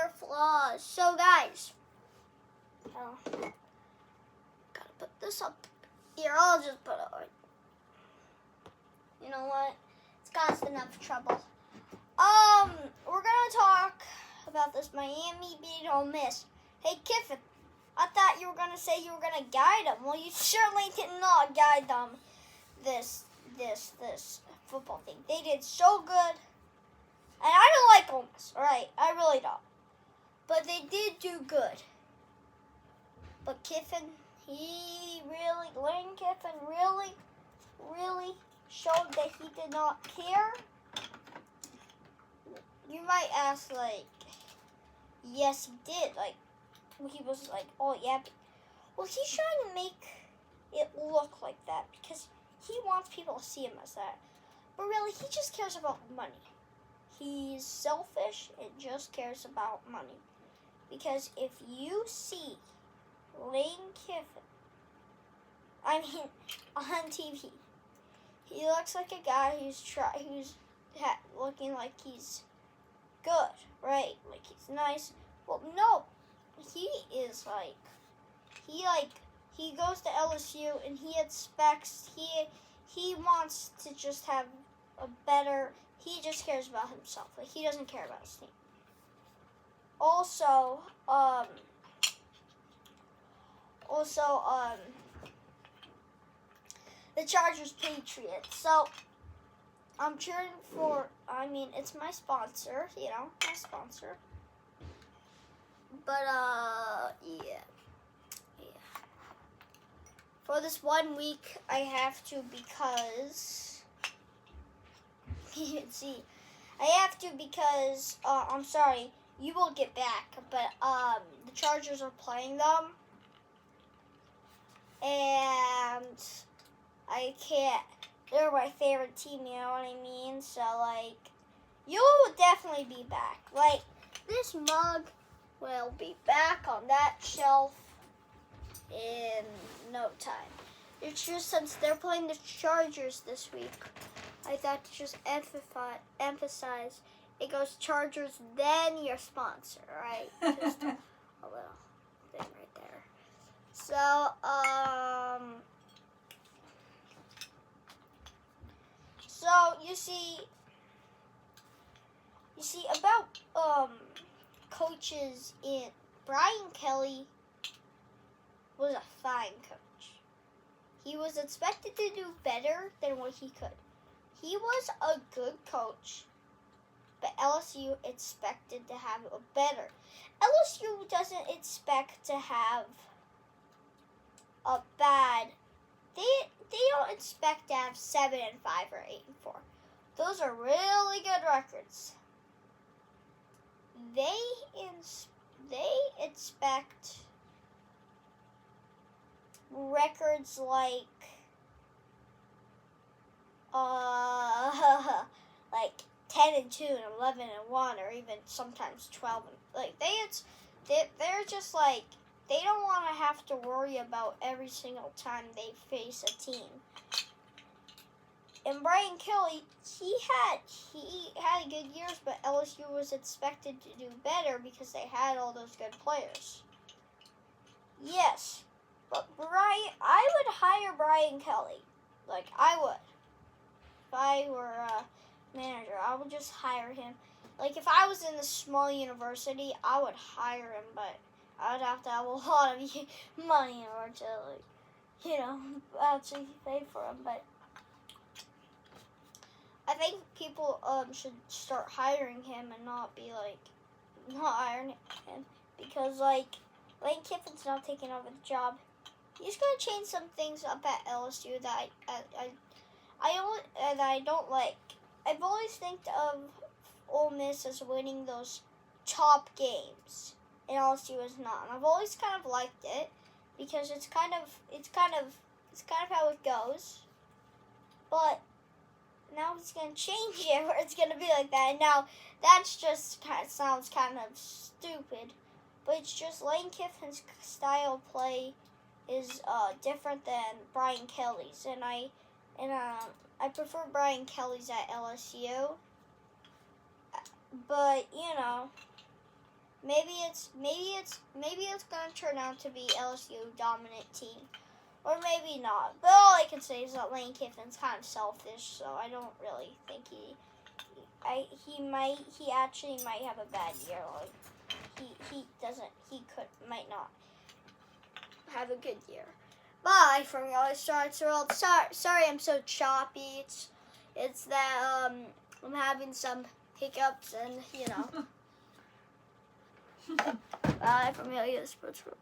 their flaws. So guys, gotta put this up here. I'll just put it right. You know what? It's caused enough trouble. We're gonna talk about this Miami beat Ole Miss. Hey Kiffin, I thought you were gonna say you were gonna guide them. Well, you certainly did not guide them this football thing. They did so good. And I don't like Ole Miss, alright? I really don't. But they did do good. But Kiffin, Lane Kiffin really showed that he did not care. You might ask, yes, he did. He was like, oh, yeah. Well, he's trying to make it look like that because he wants people to see him as that. But really, he just cares about money. He's selfish and just cares about money. Because if you see Lane Kiffin, on TV, he looks like a guy who's looking like he's good, right? Like he's nice. Well, no, he is he goes to LSU and he expects he wants to just have a better. He just cares about himself. Like he doesn't care about his team. Also, the Chargers Patriots. So I'm cheering for. It's my sponsor. My sponsor. But yeah. For this 1 week, I have to because you can see. I have to because I'm sorry. You will get back, but the Chargers are playing them, and I can't. They're my favorite team. You know what I mean? So you will definitely be back. This mug will be back on that shelf in no time. It's just since they're playing the Chargers this week, I thought to just emphasize. It goes Chargers, then your sponsor, right? Just a little thing right there. So, you see about coaches in Brian Kelly was a fine coach. He was expected to do better than what he could. He was a good coach. But LSU expected to have a better. LSU doesn't expect to have a bad. They don't expect to have 7-5 or 8-4. Those are really good records. They expect records like 10-2 and 11-1, or even sometimes 12. They're just they don't want to have to worry about every single time they face a team. And Brian Kelly, he had good years, but LSU was expected to do better because they had all those good players. Yes, but I would hire Brian Kelly. I would. If I were a manager, I would just hire him. If I was in a small university, I would hire him, but I would have to have a lot of money in order to, actually pay for him. But I think people should start hiring him and not be not hiring him, because Lane Kiffin's not taking over the job. He's gonna change some things up at LSU that I don't like. I've always think of Ole Miss as winning those top games, and LSU is not. And I've always kind of liked it because it's kind of how it goes. But now he's gonna change it where it's gonna be like that. And now that's just sounds kind of stupid, but it's just Lane Kiffin's style of play is different than Brian Kelly's, and I prefer Brian Kelly's at LSU. But maybe it's gonna turn out to be LSU dominant team, or maybe not. But all I can say is that Lane Kiffin's kind of selfish, so I don't really think he actually might have a bad year. Like might not have a good year. Bye from your Starts World. Sorry I'm so choppy. It's that I'm having some hiccups and Bye from your Sports World.